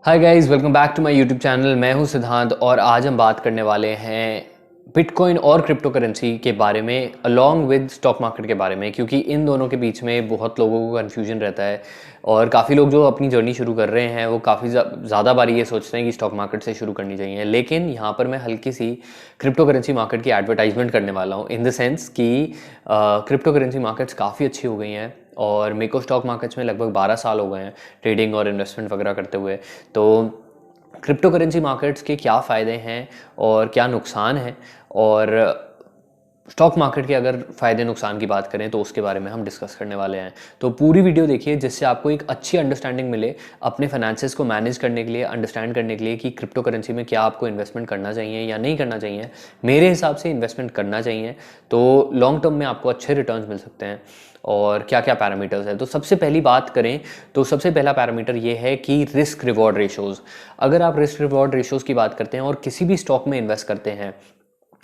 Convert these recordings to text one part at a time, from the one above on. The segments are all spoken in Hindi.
Hi guys, welcome back to my YouTube channel. मैं हूं सिद्धांत और आज हम बात करने वाले हैं बिटकॉइन और क्रिप्टो करेंसी के बारे में अलोंग विद स्टॉक मार्केट के बारे में, क्योंकि इन दोनों के बीच में बहुत लोगों को कन्फ्यूजन रहता है और काफ़ी लोग जो अपनी जर्नी शुरू कर रहे हैं वो काफ़ी ज़्यादा बार ये सोचते हैं कि स्टॉक मार्केट से शुरू करनी चाहिए। लेकिन यहाँ पर मैं हल्की सी क्रिप्टो करेंसी मार्केट की एडवर्टाइजमेंट करने वाला हूँ, इन द सेंस कि क्रिप्टो करेंसी मार्केट्स काफ़ी अच्छी हो गई हैं और मेरे को स्टॉक मार्केट्स में लगभग 12 साल हो गए हैं ट्रेडिंग और इन्वेस्टमेंट वगैरह करते हुए। तो क्रिप्टो करेंसी मार्केट्स के क्या फ़ायदे हैं और क्या नुकसान है, और स्टॉक मार्केट के अगर फ़ायदे नुकसान की बात करें तो उसके बारे में हम डिस्कस करने वाले हैं। तो पूरी वीडियो देखिए जिससे आपको एक अच्छी अंडरस्टैंडिंग मिले अपने फाइनेंसेस को मैनेज करने के लिए, अंडरस्टैंड करने के लिए कि क्रिप्टो करेंसी में क्या आपको इन्वेस्टमेंट करना चाहिए या नहीं करना चाहिए। मेरे हिसाब से इन्वेस्टमेंट करना चाहिए, तो लॉन्ग टर्म में आपको अच्छे रिटर्न्स मिल सकते हैं। और क्या क्या पैरामीटर्स हैं, तो सबसे पहली बात करें तो सबसे पहला पैरामीटर ये है कि रिस्क रिवॉर्ड रेशोज़। अगर आप रिस्क रिवॉर्ड रेशोज़ की बात करते हैं और किसी भी स्टॉक में इन्वेस्ट करते हैं,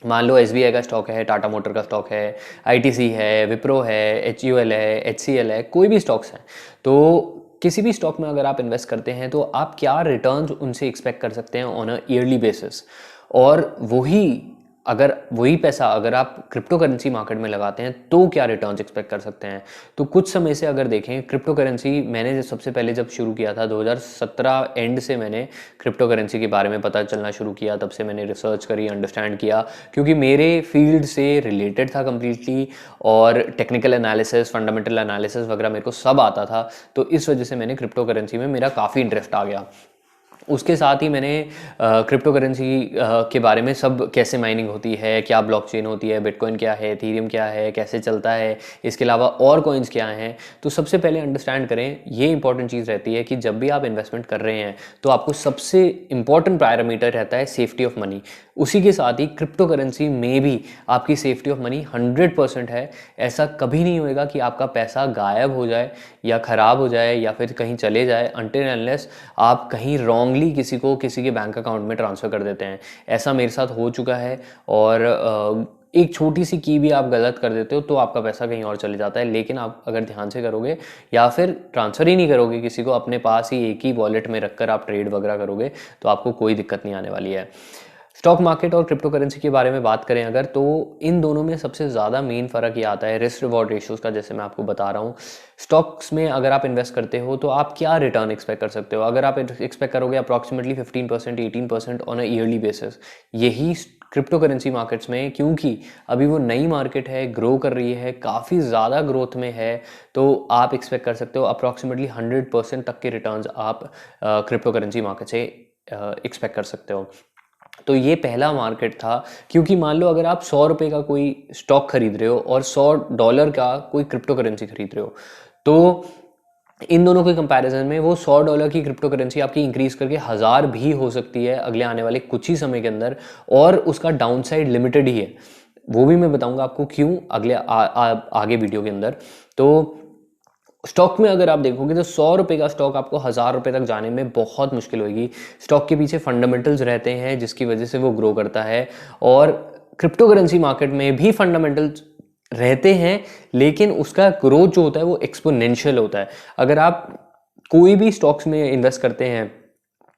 मान लो एसबीआई का स्टॉक है, टाटा मोटर का स्टॉक है, आईटीसी है, विप्रो है, एचयूएल है, एचसीएल है, कोई भी स्टॉक्स हैं, तो किसी भी स्टॉक में अगर आप इन्वेस्ट करते हैं तो आप क्या रिटर्न्स उनसे एक्सपेक्ट कर सकते हैं ऑन अ ईयरली बेसिस। और वही पैसा अगर आप क्रिप्टो करेंसी मार्केट में लगाते हैं तो क्या रिटर्न्स एक्सपेक्ट कर सकते हैं। तो कुछ समय से अगर देखें क्रिप्टो करेंसी, मैंने सबसे पहले जब शुरू किया था 2017 एंड से मैंने क्रिप्टो करेंसी के बारे में पता चलना शुरू किया, तब से मैंने रिसर्च करी, अंडरस्टैंड किया, क्योंकि मेरे फील्ड से रिलेटेड था कम्प्लीटली और टेक्निकल एनालिसिस, फंडामेंटल एनालिसिस वगैरह मेरे को सब आता था। तो इस वजह से मैंने क्रिप्टो करेंसी में मेरा काफ़ी इंटरेस्ट आ गया। उसके साथ ही मैंने क्रिप्टो करेंसी के बारे में सब, कैसे माइनिंग होती है, क्या ब्लॉकचेन होती है, बिटकॉइन क्या है, इथेरियम क्या है, कैसे चलता है, इसके अलावा और कॉइन्स क्या हैं, तो सबसे पहले अंडरस्टैंड करें। ये इंपॉर्टेंट चीज़ रहती है कि जब भी आप इन्वेस्टमेंट कर रहे हैं तो आपको सबसे इंपॉर्टेंट पैरामीटर रहता है सेफ्टी ऑफ मनी। उसी के साथ ही क्रिप्टो करेंसी में भी आपकी सेफ्टी ऑफ मनी 100% है। ऐसा कभी नहीं होएगा कि आपका पैसा गायब हो जाए या ख़राब हो जाए या फिर कहीं चले जाए अनटिल अनलेस आप कहीं रॉन्गली किसी के बैंक अकाउंट में ट्रांसफ़र कर देते हैं। ऐसा मेरे साथ हो चुका है। और एक छोटी सी की भी आप गलत कर देते हो तो आपका पैसा कहीं और चले जाता है। लेकिन आप अगर ध्यान से करोगे या फिर ट्रांसफ़र ही नहीं करोगे किसी को, अपने पास ही एक ही वॉलेट में रखकर आप ट्रेड वगैरह करोगे, तो आपको कोई दिक्कत नहीं आने वाली है। स्टॉक मार्केट और क्रिप्टो करेंसी के बारे में बात करें अगर, तो इन दोनों में सबसे ज़्यादा मेन फ़र्क ये आता है रिस्क रिवॉर्ड रेशियोज़ का। जैसे मैं आपको बता रहा हूँ, स्टॉक्स में अगर आप इन्वेस्ट करते हो तो आप क्या रिटर्न एक्सपेक्ट कर सकते हो। अगर आप एक्सपेक्ट करोगे approximately 15%, 18% on a yearly basis, यही क्रिप्टो करेंसी मार्केट्स में, क्योंकि अभी वो नई मार्केट है, ग्रो कर रही है, काफ़ी ज़्यादा ग्रोथ में है, तो आप एक्सपेक्ट कर सकते हो अप्रॉक्सीमेटली 100% तक के रिटर्न्स आप क्रिप्टो करेंसी मार्केट से एक्सपेक्ट कर सकते हो। तो ये पहला मार्केट था, क्योंकि मान लो अगर आप 100 रुपये का कोई स्टॉक खरीद रहे हो और $100 का कोई क्रिप्टो करेंसी खरीद रहे हो, तो इन दोनों के कंपैरिजन में वो $100 की क्रिप्टो करेंसी आपकी इंक्रीज करके 1000 भी हो सकती है अगले आने वाले कुछ ही समय के अंदर, और उसका डाउन साइड लिमिटेड ही है। वो भी मैं बताऊंगा आपको क्यों आगे वीडियो के अंदर। तो स्टॉक में अगर आप देखोगे तो 100 रुपये का स्टॉक आपको 1000 रुपये तक जाने में बहुत मुश्किल होगी। स्टॉक के पीछे फंडामेंटल्स रहते हैं जिसकी वजह से वो ग्रो करता है, और क्रिप्टो करेंसी मार्केट में भी फंडामेंटल्स रहते हैं, लेकिन उसका ग्रोथ जो होता है वो एक्सपोनेंशियल होता है। अगर आप कोई भी स्टॉक्स में इन्वेस्ट करते हैं,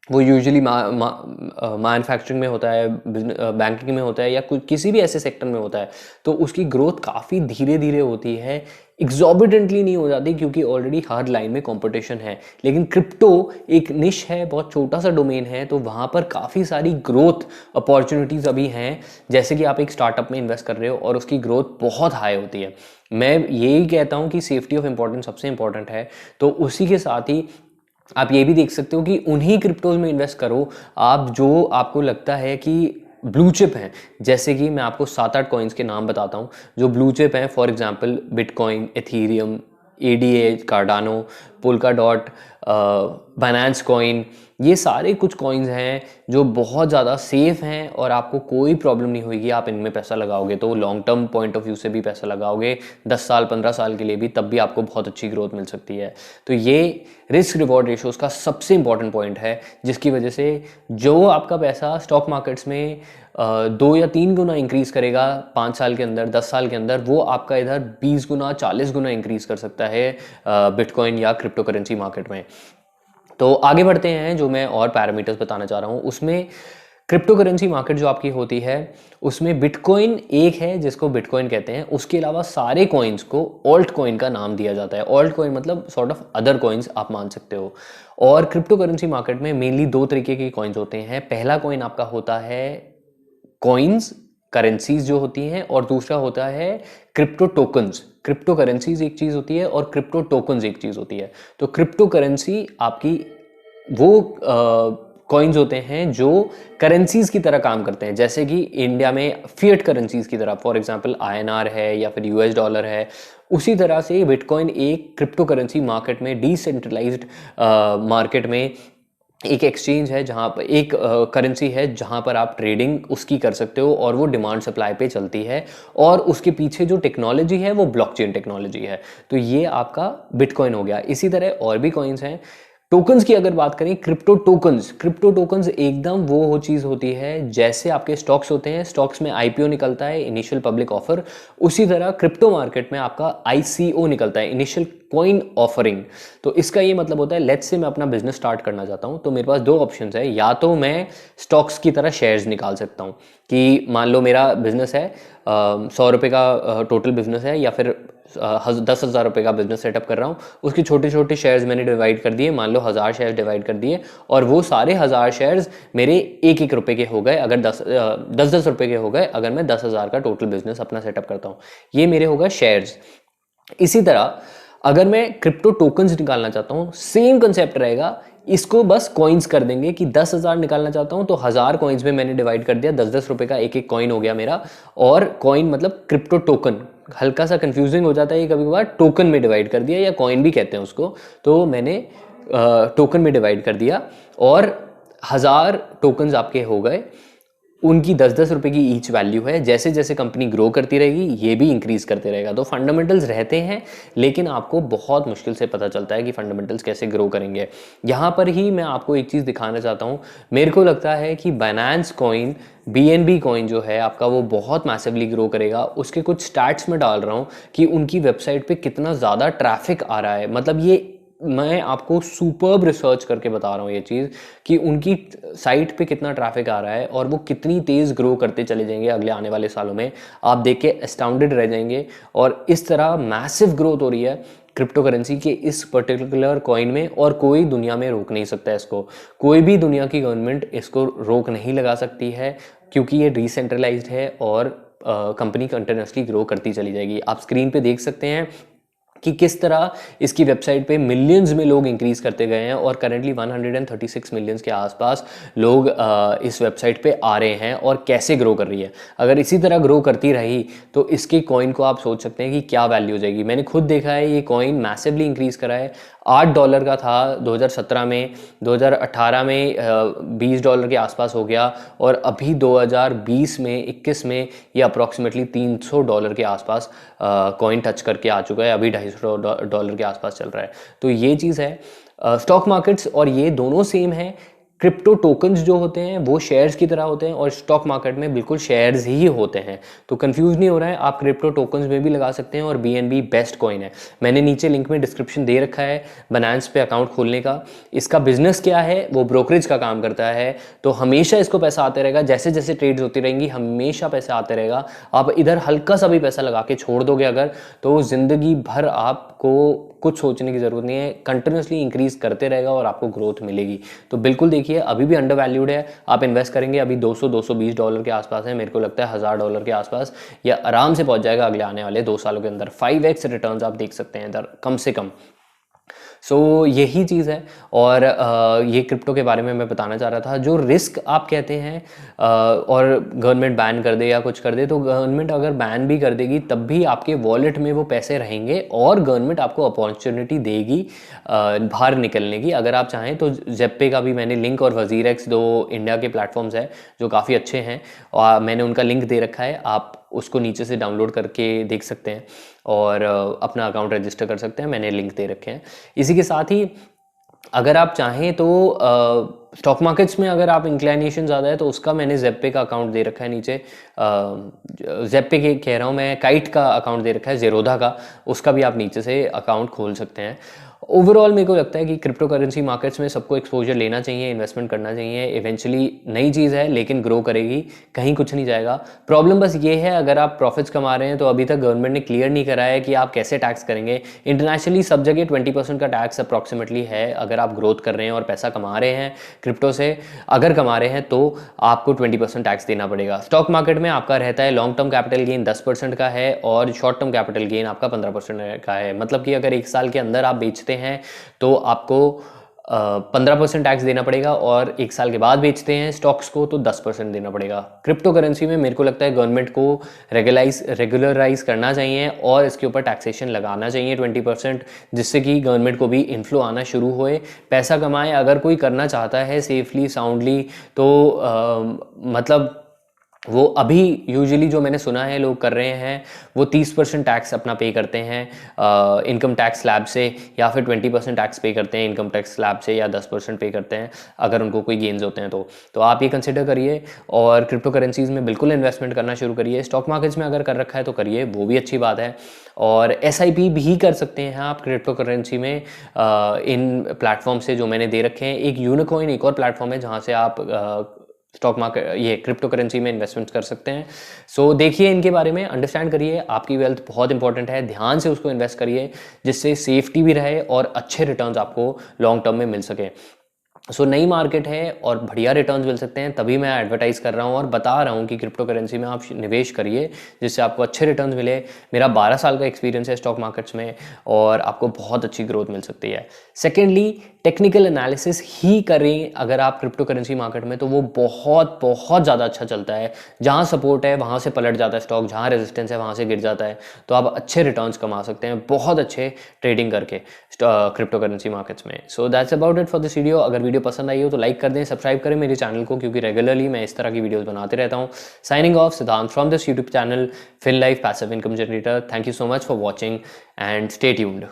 वो यूजुअली मैन्युफैक्चरिंग में होता है, बैंकिंग में होता है, या किसी भी ऐसे सेक्टर में होता है, तो उसकी ग्रोथ काफ़ी धीरे धीरे होती है, एग्जॉर्बिटेंटली नहीं हो जाती, क्योंकि ऑलरेडी हर लाइन में कंपटीशन है। लेकिन क्रिप्टो एक निश है, बहुत छोटा सा डोमेन है, तो वहाँ पर काफ़ी सारी ग्रोथ अपॉर्चुनिटीज़ अभी हैं। जैसे कि आप एक स्टार्टअप में इन्वेस्ट कर रहे हो और उसकी ग्रोथ बहुत हाई होती है। मैं यही कहता हूँ कि सेफ्टी ऑफ इम्पोर्टेंस सबसे इंपॉर्टेंट है। तो उसी के साथ ही आप ये भी देख सकते हो कि उन्हीं क्रिप्टोज में इन्वेस्ट करो आप जो आपको लगता है कि ब्लू चिप हैं। जैसे कि मैं आपको 7-8 कॉइन्स के नाम बताता हूँ जो ब्लू चिप हैं। For example bitcoin, Ethereum, ADA, Cardano, polka dot, Binance coin, ये सारे कुछ कॉइन्स हैं जो बहुत ज़्यादा सेफ हैं और आपको कोई प्रॉब्लम नहीं होगी। आप इनमें पैसा लगाओगे तो long term point of view से भी पैसा लगाओगे 10 साल 15 साल के लिए भी, तब भी आपको बहुत अच्छी ग्रोथ मिल सकती है। तो ये रिस्क रिवॉर्ड रेशियोज़ का सबसे इंपॉर्टेंट पॉइंट है, जिसकी वजह से जो आपका पैसा स्टॉक मार्केट्स में 2 या 3 गुना इंक्रीज़ करेगा 5 साल के अंदर, 10 साल के अंदर, वो आपका इधर 20 गुना 40 गुना इंक्रीज़ कर सकता है बिटकॉइन या क्रिप्टो करेंसी मार्केट में। तो आगे बढ़ते हैं, जो मैं और पैरामीटर्स बताना चाह रहा हूँ उसमें क्रिप्टो करेंसी मार्केट जो आपकी होती है उसमें बिटकॉइन एक है जिसको बिटकॉइन कहते हैं, उसके अलावा सारे कॉइन्स को ऑल्ट कॉइन का नाम दिया जाता है। ऑल्ट कॉइन मतलब सॉर्ट ऑफ अदर कॉइन्स आप मान सकते हो। और क्रिप्टो करेंसी मार्केट में मेनली दो तरीके के कॉइन्स होते हैं। पहला कॉइन आपका होता है कॉइन्स, करेंसीज जो होती हैं, और दूसरा होता है क्रिप्टो टोकन्स। क्रिप्टो करेंसीज एक चीज होती है और क्रिप्टो टोकन्स एक चीज होती है। तो क्रिप्टो करेंसी आपकी वो कॉइन्स होते हैं जो करेंसीज की तरह काम करते हैं, जैसे कि इंडिया में फिएट करेंसीज की तरह, फॉर एग्जांपल आईएनआर है या फिर यूएस डॉलर है। उसी तरह से बिटकॉइन एक क्रिप्टो करेंसी मार्केट में, डिसेंट्रलाइज्ड मार्केट में एक एक्सचेंज है जहाँ पर एक करेंसी है जहाँ पर आप ट्रेडिंग उसकी कर सकते हो, और वो डिमांड सप्लाई पे चलती है, और उसके पीछे जो टेक्नोलॉजी है वो ब्लॉकचेन टेक्नोलॉजी है। तो ये आपका बिटकॉइन हो गया। इसी तरह और भी कॉइन्स हैं। टोकन्स की अगर बात करें, क्रिप्टो टोकन्स, क्रिप्टो टोकन्स एकदम वो चीज़ होती है जैसे आपके स्टॉक्स होते हैं, स्टॉक्स में आईपीओ निकलता है, इनिशियल पब्लिक ऑफर, उसी तरह क्रिप्टो मार्केट में आपका आईसीओ निकलता है, इनिशियल कॉइन ऑफरिंग। तो इसका ये मतलब होता है, लेट्स से मैं अपना बिजनेस स्टार्ट करना चाहता हूँ तो मेरे पास दो ऑप्शंस है, या तो मैं स्टॉक्स की तरह शेयर्स निकाल सकता हूँ कि मान लो मेरा बिजनेस है 100 रुपये का टोटल बिजनेस है, या फिर 10,000 रुपये का बिजनेस सेटअप कर रहा हूँ, उसकी छोटे छोटे शेयर्स मैंने डिवाइड कर दिए, मान लो 1000 शेयर्स डिवाइड कर दिए, और वो सारे 1000 शेयर्स मेरे 1-1 रुपये के हो गए, अगर 10-10 रुपये के हो गए अगर मैं 10,000 का टोटल बिजनेस अपना सेटअप करता हूँ। ये मेरे हो गए शेयर्स। इसी तरह अगर मैं क्रिप्टो टोकन्स निकालना चाहता हूँ, सेम कंसेप्ट रहेगा, इसको बस कॉइन्स कर देंगे कि 10,000 निकालना चाहता हूँ तो 1000 कॉइन्स में मैंने डिवाइड कर दिया, 10-10 रुपये का एक एक कॉइन हो गया मेरा। और कॉइन मतलब क्रिप्टो टोकन, हल्का सा कंफ्यूजिंग हो जाता है ये कभी कभार, टोकन में डिवाइड कर दिया या कॉइन भी कहते हैं उसको, तो मैंने टोकन में डिवाइड कर दिया, और 1000 टोकन्स आपके हो गए। उनकी 10-10 रुपये की ईच वैल्यू है। जैसे जैसे कंपनी ग्रो करती रहेगी ये भी इंक्रीज करते रहेगा। तो फंडामेंटल्स रहते हैं, लेकिन आपको बहुत मुश्किल से पता चलता है कि फंडामेंटल्स कैसे ग्रो करेंगे। यहाँ पर ही मैं आपको एक चीज़ दिखाना चाहता हूँ। मेरे को लगता है कि बाइनेंस कॉइन, बीएनबी कॉइन जो है आपका, वो बहुत मैसिवली ग्रो करेगा। उसके कुछ स्टैट्स में डाल रहा हूँ कि उनकी वेबसाइट पे कितना ज़्यादा ट्रैफिक आ रहा है। मतलब ये मैं आपको सुपर्ब रिसर्च करके बता रहा हूँ ये चीज़, कि उनकी साइट पे कितना ट्रैफिक आ रहा है और वो कितनी तेज़ ग्रो करते चले जाएंगे अगले आने वाले सालों में। आप देख के एस्टाउंडेड रह जाएंगे। और इस तरह मैसिव ग्रोथ हो रही है क्रिप्टो करेंसी के इस पर्टिकुलर कॉइन में, और कोई दुनिया में रोक नहीं सकता इसको। कोई भी दुनिया की गवर्नमेंट इसको रोक नहीं लगा सकती है, क्योंकि ये डिसेंट्रलाइज्ड है और कंपनी कंटिन्यूसली ग्रो करती चली जाएगी। आप स्क्रीन पे देख सकते हैं कि किस तरह इसकी वेबसाइट पे मिलियंस में लोग इंक्रीज करते गए हैं, और करेंटली 136 मिलियंस के आसपास लोग इस वेबसाइट पे आ रहे हैं, और कैसे ग्रो कर रही है। अगर इसी तरह ग्रो करती रही तो इसके कॉइन को आप सोच सकते हैं कि क्या वैल्यू हो जाएगी। मैंने खुद देखा है, ये कॉइन मैसिवली इंक्रीज करा है। $8 का था 2017 में, 2018 में $20 के आसपास हो गया, और अभी 2020 में 21 में ये अप्रॉक्सीमेटली $300 के आसपास कॉइन टच करके आ चुका है। अभी $250 के आसपास चल रहा है। तो ये चीज़ है। स्टॉक मार्केट्स और ये दोनों सेम है। क्रिप्टो टोकन्स जो होते हैं वो शेयर्स की तरह होते हैं, और स्टॉक मार्केट में बिल्कुल शेयर्स ही होते हैं। तो कंफ्यूज नहीं हो रहा है, आप क्रिप्टो टोकन्स में भी लगा सकते हैं, और बीएनबी बेस्ट कॉइन है। मैंने नीचे लिंक में डिस्क्रिप्शन दे रखा है बाइनेंस पे अकाउंट खोलने का। इसका बिजनेस क्या है, वो ब्रोकरेज का काम करता है। तो हमेशा इसको पैसा आते रहेगा, जैसे जैसे ट्रेड्स होती रहेंगी हमेशा पैसा आते रहेगा। आप इधर हल्का सा भी पैसा लगा के छोड़ दोगे अगर, तो ज़िंदगी भर आपको कुछ सोचने की ज़रूरत नहीं है, कंटिन्यूसली इंक्रीज करते रहेगा और आपको ग्रोथ मिलेगी। तो बिल्कुल देखिए, अभी भी अंडर वैल्यूड है। आप इन्वेस्ट करेंगे, अभी $200-220 के आसपास है, मेरे को लगता है $1000 के आसपास या आराम से पहुंच जाएगा अगले आने वाले 2 सालों के अंदर। 5x रिटर्न्स आप देख सकते हैं इधर कम से कम। सो यही चीज़ है। और ये क्रिप्टो के बारे में मैं बताना चाह रहा था। जो रिस्क आप कहते हैं और गवर्नमेंट बैन कर दे या कुछ कर दे, तो गवर्नमेंट अगर बैन भी कर देगी तब भी आपके वॉलेट में वो पैसे रहेंगे, और गवर्नमेंट आपको अपॉर्चुनिटी देगी बाहर निकलने की। अगर आप चाहें तो ज़ेप्पे का भी मैंने लिंक, और वज़ीरक्स, दो इंडिया के प्लेटफॉर्म्स हैं जो काफ़ी अच्छे हैं, और मैंने उनका लिंक दे रखा है। आप उसको नीचे से डाउनलोड करके देख सकते हैं और अपना अकाउंट रजिस्टर कर सकते हैं। मैंने लिंक दे रखे हैं। इसी के साथ ही अगर आप चाहें तो स्टॉक मार्केट्स में अगर आप इंक्लाइनेशन ज़्यादा है तो उसका मैंने ज़ेप्पे का अकाउंट दे रखा है नीचे। ज़ेप्पे के कह रहा हूँ मैं, काइट का अकाउंट दे रखा है, ज़ेरोधा का, उसका भी आप नीचे से अकाउंट खोल सकते हैं। ओवरऑल मेरे को लगता है कि क्रिप्टो करेंसी मार्केट्स में सबको एक्सपोजर लेना चाहिए, इन्वेस्टमेंट करना चाहिए। इवेंचुअली नई चीज़ है लेकिन ग्रो करेगी, कहीं कुछ नहीं जाएगा। प्रॉब्लम बस ये है, अगर आप प्रॉफिट्स कमा रहे हैं तो अभी तक गवर्नमेंट ने क्लियर नहीं करा है कि आप कैसे टैक्स करेंगे। इंटरनेशनली सब जगह 20% का टैक्स अप्रॉक्सीमेटली है। अगर आप ग्रोथ कर रहे हैं और पैसा कमा रहे हैं क्रिप्टो से, अगर कमा रहे हैं तो आपको 20% टैक्स देना पड़ेगा। स्टॉक मार्केट में आपका रहता है लॉन्ग टर्म कैपिटल गेन 10% का है और शॉर्ट टर्म कैपिटल गेन आपका 15% का है। मतलब कि अगर एक साल के अंदर आप बेचते हैं तो आपको 15% टैक्स देना पड़ेगा और एक साल के बाद बेचते हैं स्टॉक्स को तो 10% देना पड़ेगा। क्रिप्टो करेंसी में मेरे को लगता है गवर्नमेंट को रेगुलराइज करना चाहिए और इसके ऊपर टैक्सेशन लगाना चाहिए 20%, जिससे कि गवर्नमेंट को भी इन्फ्लो आना शुरू होए, पैसा कमाए। अगर कोई करना चाहता है सेफली साउंडली तो मतलब वो अभी यूजुअली जो मैंने सुना है लोग कर रहे हैं वो 30% टैक्स अपना पे करते हैं इनकम टैक्स स्लैब से, या फिर 20% टैक्स पे करते हैं इनकम टैक्स स्लैब से, या 10% पे करते हैं अगर उनको कोई गेन्स होते हैं तो आप ये कंसिडर करिए और क्रिप्टो करेंसीज़ में बिल्कुल इन्वेस्टमेंट करना शुरू करिए। स्टॉक मार्केट्स में अगर कर रखा है तो करिए, वो भी अच्छी बात है। और SIP भी कर सकते हैं आप क्रिप्टो करेंसी में इन प्लेटफॉर्म से जो मैंने दे रखे हैं। एक यूनिकॉइन एक और प्लेटफॉर्म है जहाँ से आप स्टॉक मार्केट ये क्रिप्टो करेंसी में इन्वेस्टमेंट कर सकते हैं। सो देखिए इनके बारे में, अंडरस्टैंड करिए। आपकी वेल्थ बहुत इंपॉर्टेंट है, ध्यान से उसको इन्वेस्ट करिए जिससे सेफ्टी भी रहे और अच्छे रिटर्न्स आपको लॉन्ग टर्म में मिल सके। सो नई मार्केट है और बढ़िया रिटर्न्स मिल सकते हैं, तभी मैं एडवर्टाइज कर रहा हूँ और बता रहा हूँ कि क्रिप्टो करेंसी में आप निवेश करिए जिससे आपको अच्छे रिटर्न्स मिले। मेरा 12 साल का एक्सपीरियंस है स्टॉक मार्केट्स में और आपको बहुत अच्छी ग्रोथ मिल सकती है। सेकेंडली, टेक्निकल एनालिसिस ही करें अगर आप क्रिप्टो करेंसी मार्केट में, तो वो बहुत बहुत ज़्यादा अच्छा चलता है। जहाँ सपोर्ट है वहाँ से पलट जाता है स्टॉक, जहाँ रेजिस्टेंस है वहाँ से गिर जाता है, तो आप अच्छे रिटर्न्स कमा सकते हैं बहुत अच्छे ट्रेडिंग करके क्रिप्टो करेंसी मार्केट्स में। So that's about it for this video. अगर वीडियो पसंद आई हो तो लाइक कर दें, सब्सक्राइब करें मेरे चैनल को, क्योंकि रेगुलरली मैं इस तरह की वीडियोस बनाते रहता हूँ। Signing off, Siddhant from this YouTube channel Fin Life passive income generator. Thank you so much for watching and stay tuned.